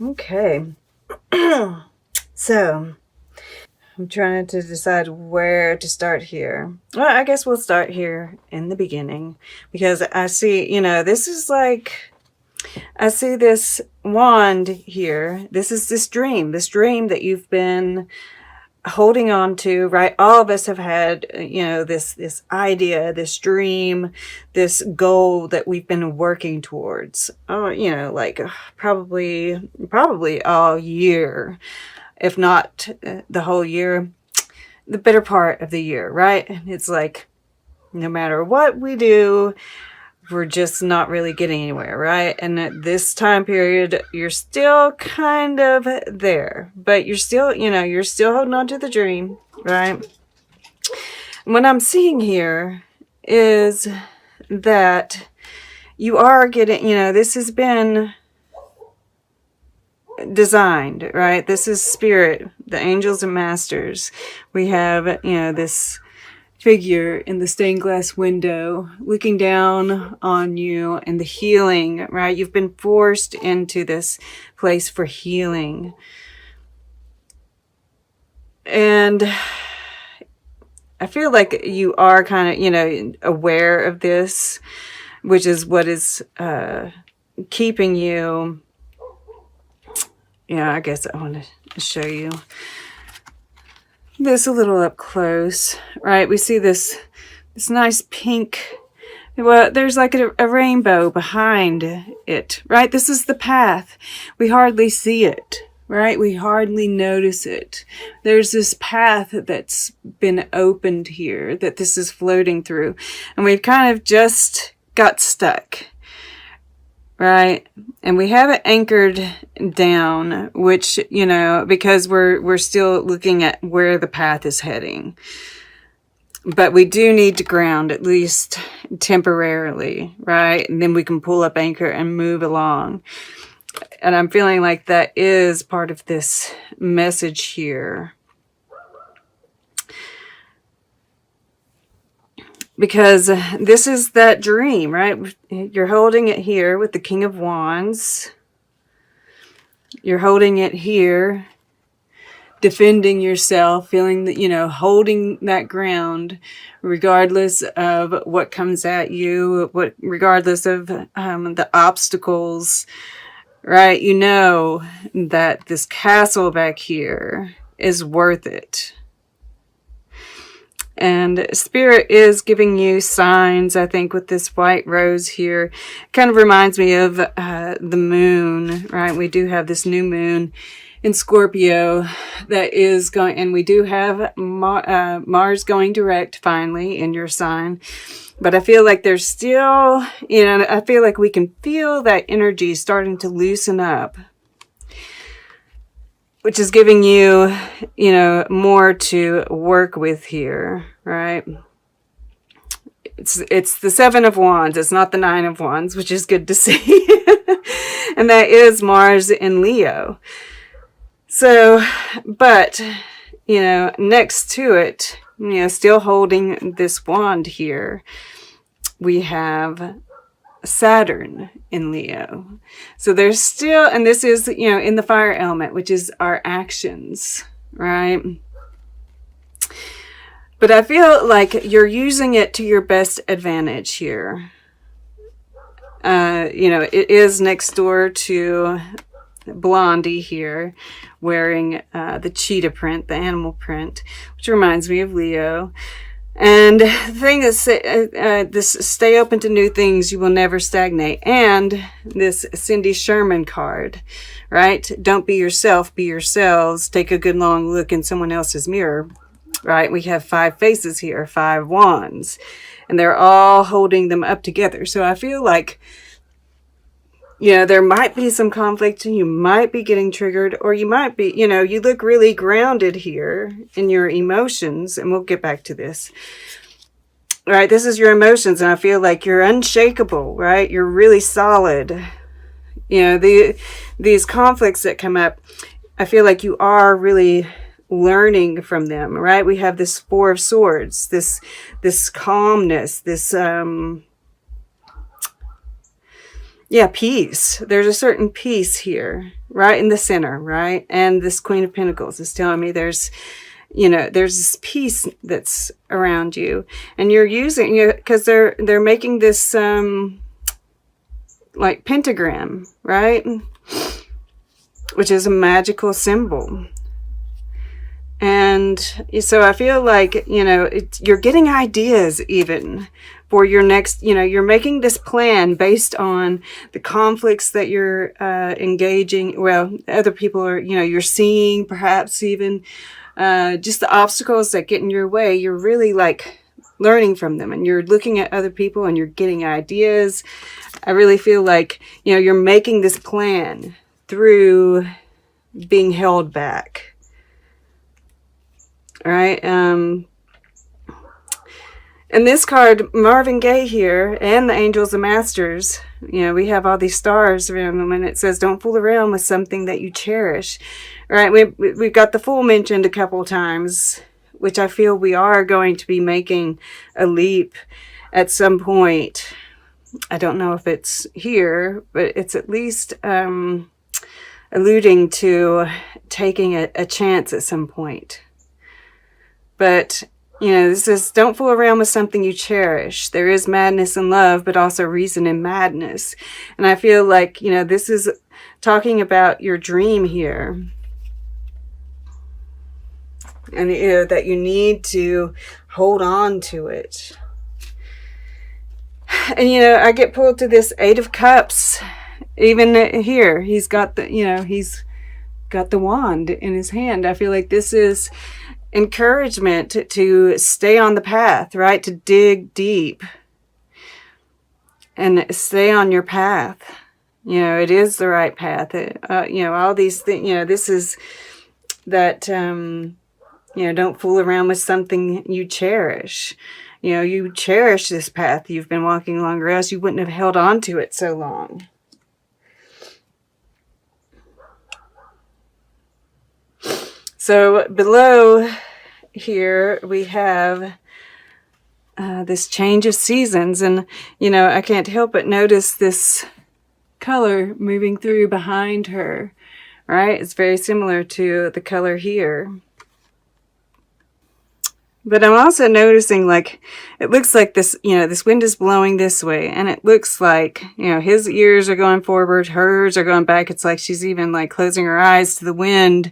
Okay. So, I'm trying to decide where to start here. Well, I guess we'll start here in the beginning because I see, this is like, I see this wand here. This is this dream that you've been holding on to, right? All of us have had, this idea, this dream, this goal that we've been working towards. Oh, like probably all year, if not the whole year, the better part of the year, right? It's like no matter what we do, we're just not really getting anywhere, right? And at this time period, you're still kind of there, but you're still holding on to the dream, right? What I'm seeing here is that you are getting, this has been designed, right? This is spirit, the angels and masters. We have, this figure in the stained glass window looking down on you and the healing, right? You've been forced into this place for healing. And I feel like you are kind of, aware of this, which is what is keeping you. I guess I want to show you this a little up close, right? We see this nice pink. Well, there's like a rainbow behind it, right? This is the path. We hardly see it, right? We hardly notice it. There's this path that's been opened here that this is floating through, and we've kind of just got stuck, right? And we have it anchored down, which, because we're still looking at where the path is heading. But we do need to ground, at least temporarily, right? And then we can pull up anchor and move along. And I'm feeling like that is part of this message here. Because this is that dream, right? You're holding it here with the King of Wands. You're holding it here, defending yourself, feeling that, holding that ground, regardless of what comes at you, regardless of the obstacles, right? You know that this castle back here is worth it. And Spirit is giving you signs, I think, with this white rose here. It kind of reminds me of the moon, right? We do have this new moon in Scorpio that is going, and we do have Mars going direct finally in your sign. But I feel like there's still, I feel like we can feel that energy starting to loosen up, which is giving you, more to work with here, right? It's the Seven of Wands. It's not the Nine of Wands, which is good to see. And that is Mars in Leo. So, but, next to it, still holding this wand here, we have Saturn in Leo. So there's still, and this is, in the fire element, which is our actions, right? But I feel like you're using it to your best advantage here. It is next door to Blondie here, wearing the cheetah print, the animal print, which reminds me of Leo. And the thing is, this stay open to new things, you will never stagnate. And this Cindy Sherman card, right? Don't be yourself, be yourselves. Take a good long look in someone else's mirror, right? We have 5 faces here, 5 wands, and they're all holding them up together. So I feel like, there might be some conflict, and you might be getting triggered, or you might be, you look really grounded here in your emotions, and we'll get back to this. All right, this is your emotions, and I feel like you're unshakable, right? You're really solid. These conflicts that come up, I feel like you are really learning from them, right? We have this 4 of Swords, this calmness, this yeah, peace. There's a certain peace here, right in the center, right? And this Queen of Pentacles is telling me there's, you know, there's this peace that's around you, and you're using, you because they're making this like pentagram, right? Which is a magical symbol. And so I feel like, you know, you're getting ideas even for your next, you know, you're making this plan based on the conflicts that you're engaging. Well, other people are, you know, you're seeing perhaps even just the obstacles that get in your way. You're really like learning from them, and you're looking at other people and you're getting ideas. I really feel like, you know, you're making this plan through being held back. All right. And this card, Marvin Gaye here, and the Angels and Masters, you know, we have all these stars around them, and it says, don't fool around with something that you cherish. All right. We've got the Fool mentioned a couple of times, which I feel we are going to be making a leap at some point. I don't know if it's here, but it's at least alluding to taking a chance at some point. But, you know, this is, don't fool around with something you cherish. There is madness in love, but also reason in madness. And I feel like, you know, this is talking about your dream here. And, you know, that you need to hold on to it. And, you know, I get pulled to this Eight of Cups. Even here, he's got the, you know, he's got the wand in his hand. I feel like this is encouragement to stay on the path, right? To dig deep and stay on your path. You know, it is the right path. You know, all these things, you know, this is that, you know, don't fool around with something you cherish. You know, you cherish this path you've been walking along, or else you wouldn't have held on to it so long. So below here we have this change of seasons, and you know, I can't help but notice this color moving through behind her, right? It's very similar to the color here. But I'm also noticing, like, it looks like this, you know, this wind is blowing this way, and it looks like, you know, his ears are going forward, hers are going back. It's like she's even like closing her eyes to the wind.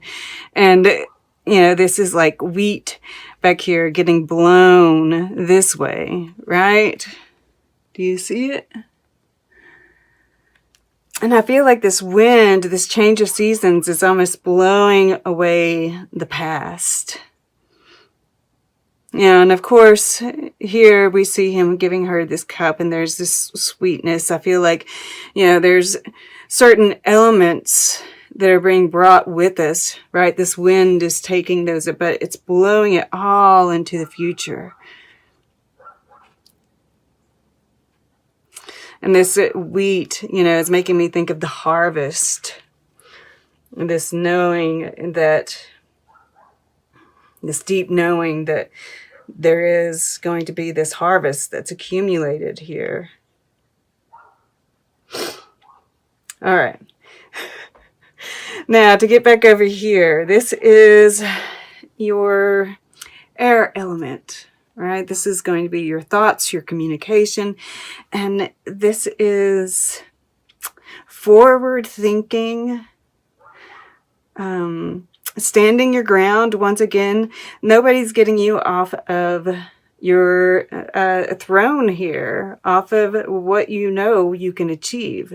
And, you know, this is like wheat back here getting blown this way, right? Do you see it? And I feel like this wind, this change of seasons, is almost blowing away the past. Yeah, and of course, here we see him giving her this cup, and there's this sweetness. I feel like, you know, there's certain elements that are being brought with us, right? This wind is taking those, but it's blowing it all into the future. And this wheat, you know, is making me think of the harvest. And this knowing that, this deep knowing that there is going to be this harvest that's accumulated here. All right. Now, to get back over here, this is your air element, right? This is going to be your thoughts, your communication, and this is forward thinking, standing your ground. Once again, nobody's getting you off of your throne here, off of what you know you can achieve.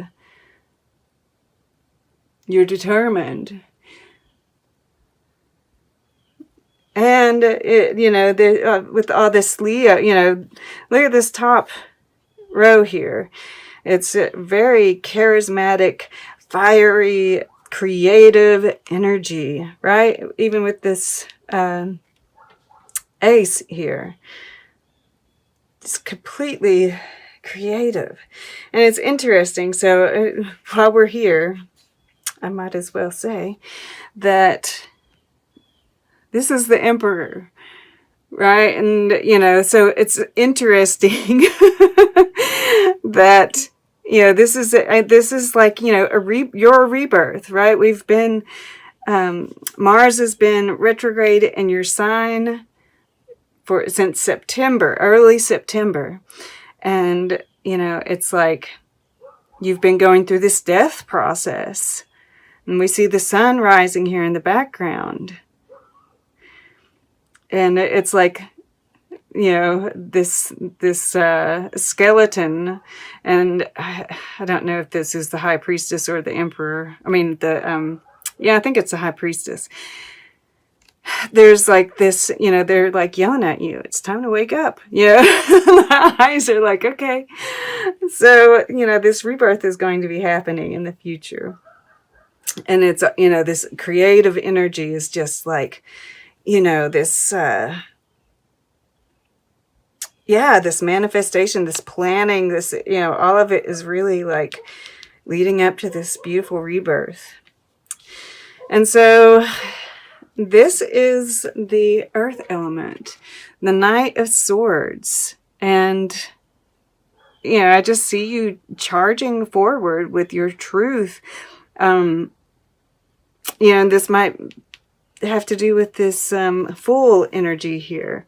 You're determined. And, you know, with all this Leo, you know, look at this top row here. It's a very charismatic, fiery, creative energy, right? Even with this ace here. It's completely creative. And it's interesting. So while we're here, I might as well say that this is the Emperor, right? And, you know, so it's interesting that, you know, this is like, you know, your rebirth, right? We've been, Mars has been retrograde in your sign since September, early September. And, you know, it's like you've been going through this death process. And we see the sun rising here in the background. And it's like, you know, this skeleton, and I don't know if this is the high priestess or the emperor. I mean, yeah, I think it's the high priestess. There's like this, you know, they're like yelling at you. It's time to wake up. Yeah, the eyes are like, okay. So, you know, this rebirth is going to be happening in the future. And it's, you know, this creative energy is just like, you know, this, this manifestation, this planning, this, you know, all of it is really like leading up to this beautiful rebirth. And so this is the earth element, the Knight of Swords. And, you know, I just see you charging forward with your truth. You know, this might have to do with this Fool energy here.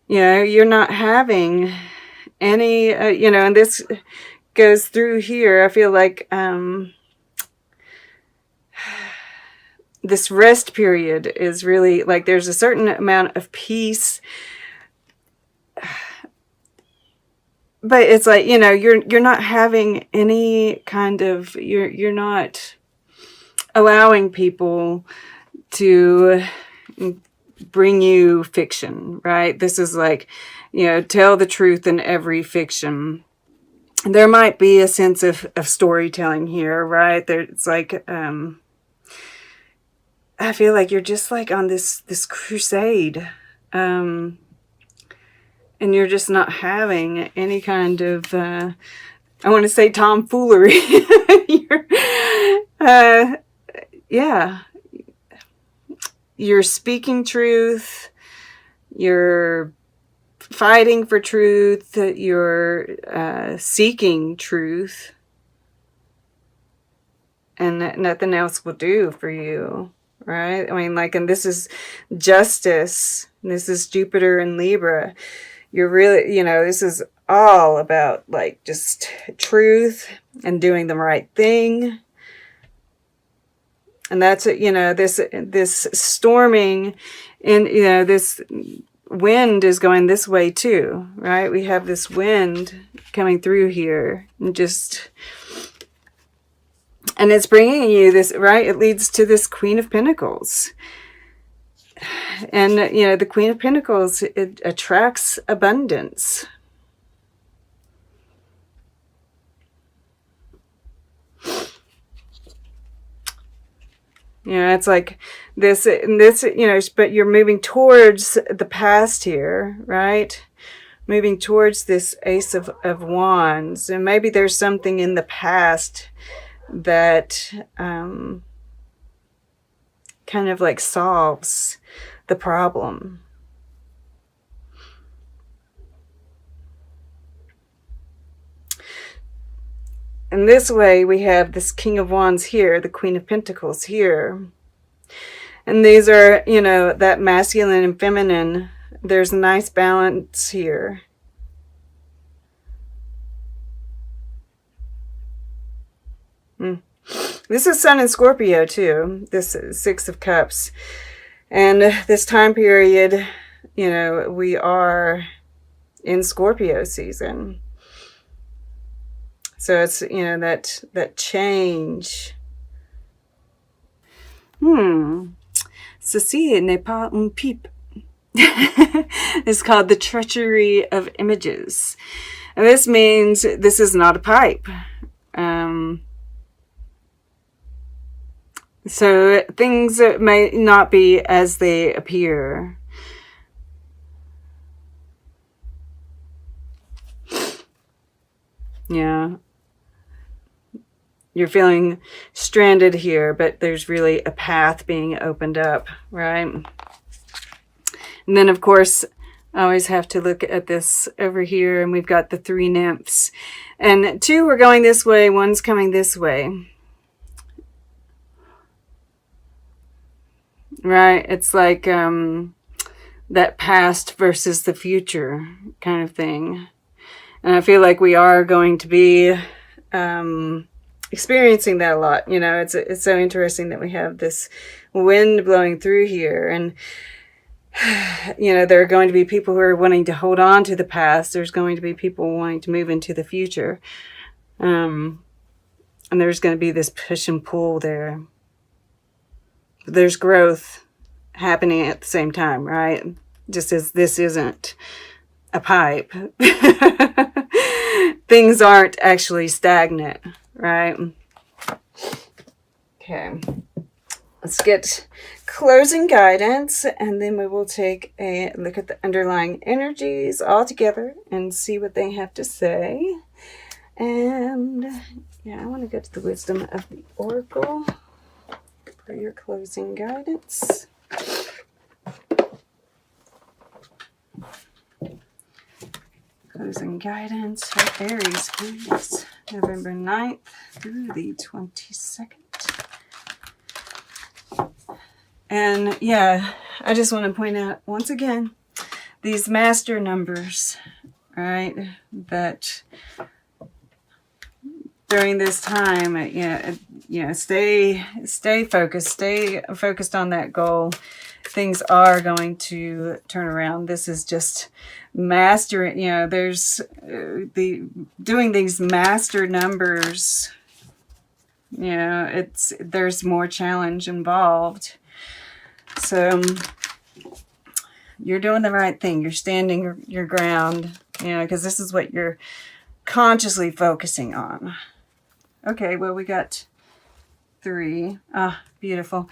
You know, you're not having any, you know, and this goes through here. I feel like this rest period is really like there's a certain amount of peace. But it's like, you know, you're not having any kind of, you're not allowing people to bring you fiction, right? This is like, you know, tell the truth in every fiction. There might be a sense of storytelling here, right? It's like, I feel like you're just like on this crusade, and you're just not having any kind of, I want to say tomfoolery. Yeah. You're speaking truth. You're fighting for truth. You're seeking truth. And nothing else will do for you, right? I mean, like, and this is justice. This is Jupiter and Libra. You're really, you know, this is all about like just truth and doing the right thing. And that's, you know, this storming, and, you know, this wind is going this way too, right? We have this wind coming through here, and it's bringing you this, right? It leads to this Queen of Pentacles. And, you know, the Queen of Pentacles, it attracts abundance. You know, it's like this, you know, but you're moving towards the past here, right? Moving towards this Ace of Wands. And maybe there's something in the past that kind of like solves the problem. And this way we have this King of Wands here, the Queen of Pentacles here. And these are, you know, that masculine and feminine. There's a nice balance here. This is Sun in Scorpio too. This is Six of Cups. And this time period, you know, we are in Scorpio season. So it's, you know, that change. Ceci n'est pas un pipe. It's called the treachery of images. And this means this is not a pipe. So things may not be as they appear. Yeah. You're feeling stranded here, but there's really a path being opened up, right? And then, of course, I always have to look at this over here, and we've got the 3 nymphs. And 2 are going this way, 1's coming this way. Right? It's like that past versus the future kind of thing. And I feel like we are going to be experiencing that a lot. You know, it's so interesting that we have this wind blowing through here. And, you know, there are going to be people who are wanting to hold on to the past. There's going to be people wanting to move into the future. And there's going to be this push and pull there. There's growth happening at the same time, right? Just as this isn't a pipe. Things aren't actually stagnant, right? Okay. Let's get closing guidance, and then we will take a look at the underlying energies all together and see what they have to say. And yeah, I want to go to the wisdom of the oracle for your closing guidance. Closing guidance for Aries, please. November 9th through the 22nd. And yeah, I just want to point out once again, these master numbers, right, that during this time, stay focused on that goal. Things are going to turn around. This is just mastering, there's doing these master numbers, there's more challenge involved. So you're doing the right thing. You're standing your ground, because this is what you're consciously focusing on. Okay, well, we got 3. Ah, beautiful.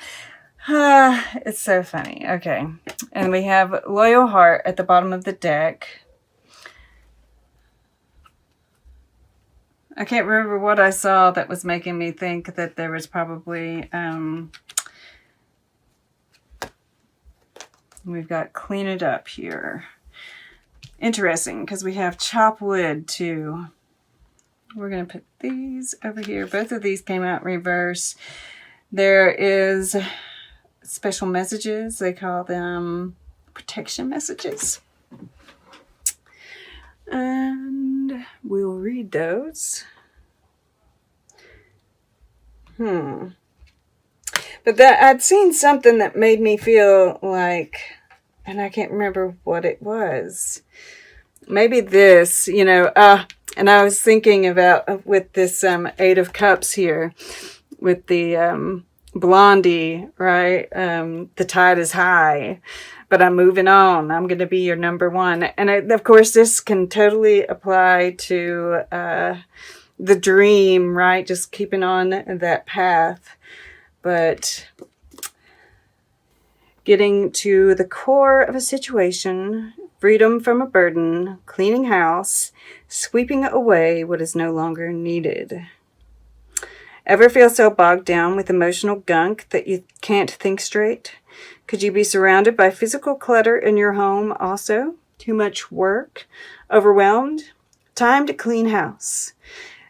It's so funny. Okay, and we have Loyal Heart at the bottom of the deck. I can't remember what I saw that was making me think that there was probably... we've got Clean It Up here. Interesting, because we have Chop Wood too. We're going to put these over here. Both of these came out reverse. There is special messages. They call them protection messages. And we'll read those. But I'd seen something that made me feel like, and I can't remember what it was. Maybe this, and I was thinking about with this 8 of Cups here, with the Blondie, right? The tide is high, but I'm moving on. I'm going to be your number one. And of course, this can totally apply to the dream, right? Just keeping on that path. But getting to the core of a situation, freedom from a burden, cleaning house, sweeping away what is no longer needed. Ever feel so bogged down with emotional gunk that you can't think straight? Could you be surrounded by physical clutter in your home also? Too much work? Overwhelmed? Time to clean house.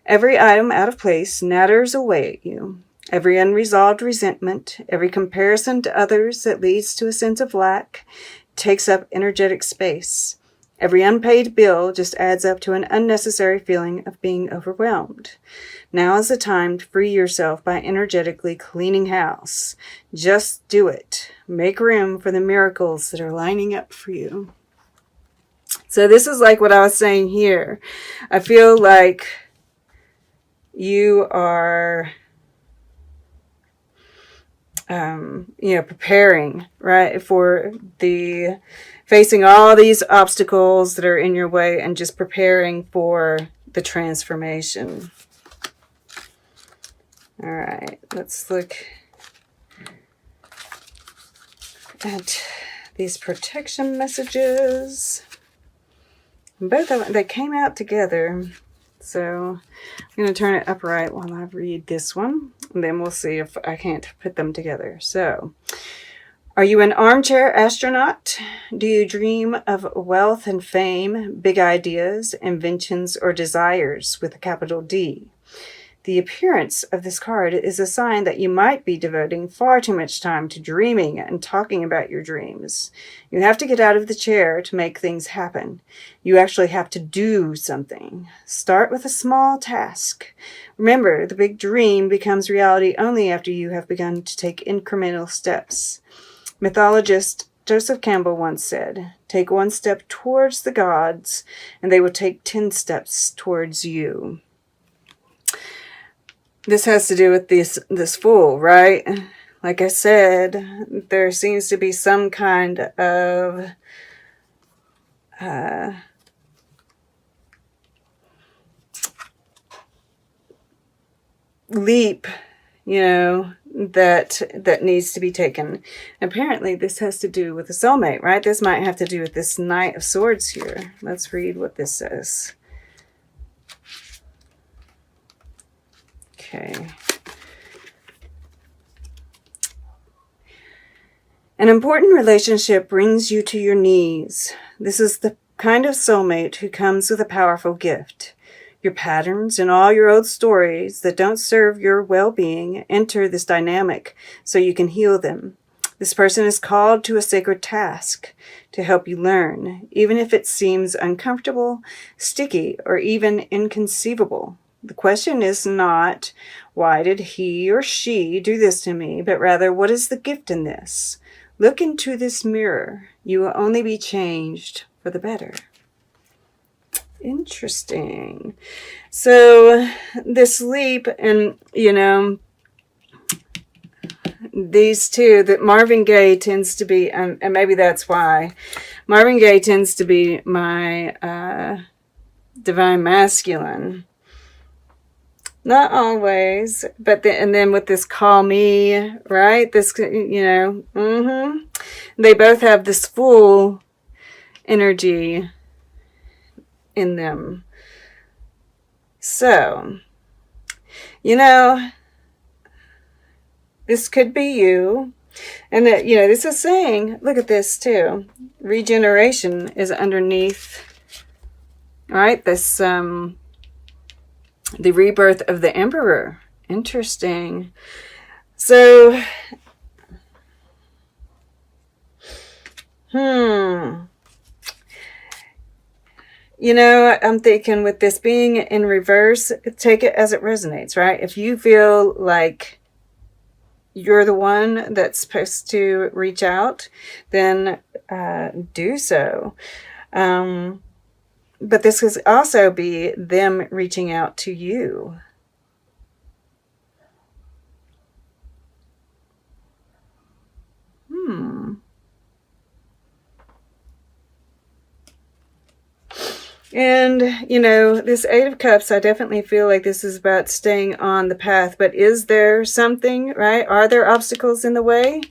Every item out of place natters away at you. Every unresolved resentment, every comparison to others that leads to a sense of lack, takes up energetic space. Every unpaid bill just adds up to an unnecessary feeling of being overwhelmed. Now is the time to free yourself by energetically cleaning house. Just do it. Make room for the miracles that are lining up for you. So this is like what I was saying here. I feel like you are... preparing, right, for the facing all these obstacles that are in your way and just preparing for the transformation. All right, let's look at these protection messages. Both of them, they came out together. So I'm going to turn it upright while I read this one. And then we'll see if I can't put them together. So, Are you an armchair astronaut? Do you dream of wealth and fame, big ideas, inventions, or desires with a capital D? The appearance of this card is a sign that you might be devoting far too much time to dreaming and talking about your dreams. You have to get out of the chair to make things happen. You actually have to do something. Start with a small task. Remember, the big dream becomes reality only after you have begun to take incremental steps. Mythologist Joseph Campbell once said, "Take one step towards the gods, and they will take 10 steps towards you." This has to do with this fool, right? Like I said, there seems to be some kind of leap, that needs to be taken. Apparently, this has to do with a soulmate, right? This might have to do with this Knight of Swords here. Let's read what this says. Okay. An important relationship brings you to your knees. This is the kind of soulmate who comes with a powerful gift. Your patterns and all your old stories that don't serve your well-being enter this dynamic so you can heal them. This person is called to a sacred task to help you learn, even if it seems uncomfortable, sticky, or even inconceivable. The question is not, why did he or she do this to me, but rather, what is the gift in this? Look into this mirror. You will only be changed for the better. Interesting. So this leap, and these two, that Marvin Gaye tends to be, and maybe that's why Marvin Gaye tends to be my divine masculine. Not always, but then with this call me, right? This, they both have this full energy in them. So, this could be you. And that, this is saying, look at this too. Regeneration is underneath, right? This, the rebirth of the Emperor. Interesting. So, I'm thinking with this being in reverse, take it as it resonates, right? If you feel like you're the one that's supposed to reach out, then do so. But this could also be them reaching out to you. And, this Eight of Cups, I definitely feel like this is about staying on the path. But is there something, right? Are there obstacles in the way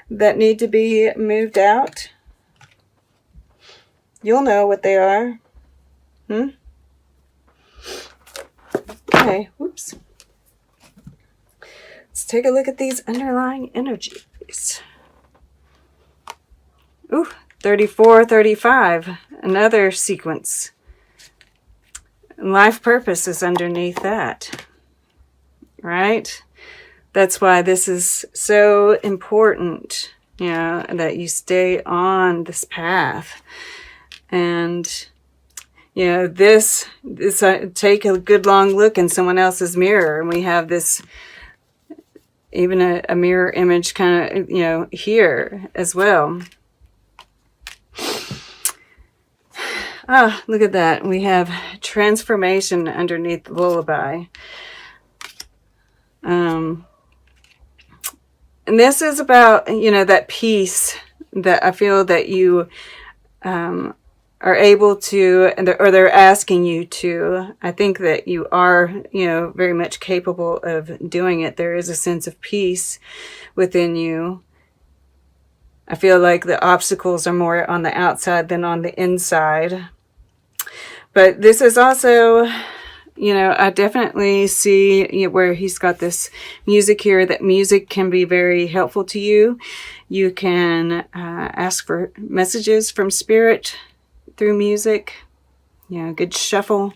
that need to be moved out? You'll know what they are. Okay, whoops. Let's take a look at these underlying energies. Ooh, 34, 35. Another sequence. Life purpose is underneath that, right? That's why this is so important, that you stay on this path. And, this take a good long look in someone else's mirror. And we have this, even a mirror image kind of, here as well. Look at that. We have transformation underneath the lullaby. And this is about, that peace that I feel that you are able to, or they're asking you to. I think that you are, very much capable of doing it. There is a sense of peace within you. I feel like the obstacles are more on the outside than on the inside. But this is also you know, I definitely see, you know, where he's got this music here, that music can be very helpful to you. You can ask for messages from spirit through music. You know, good shuffle.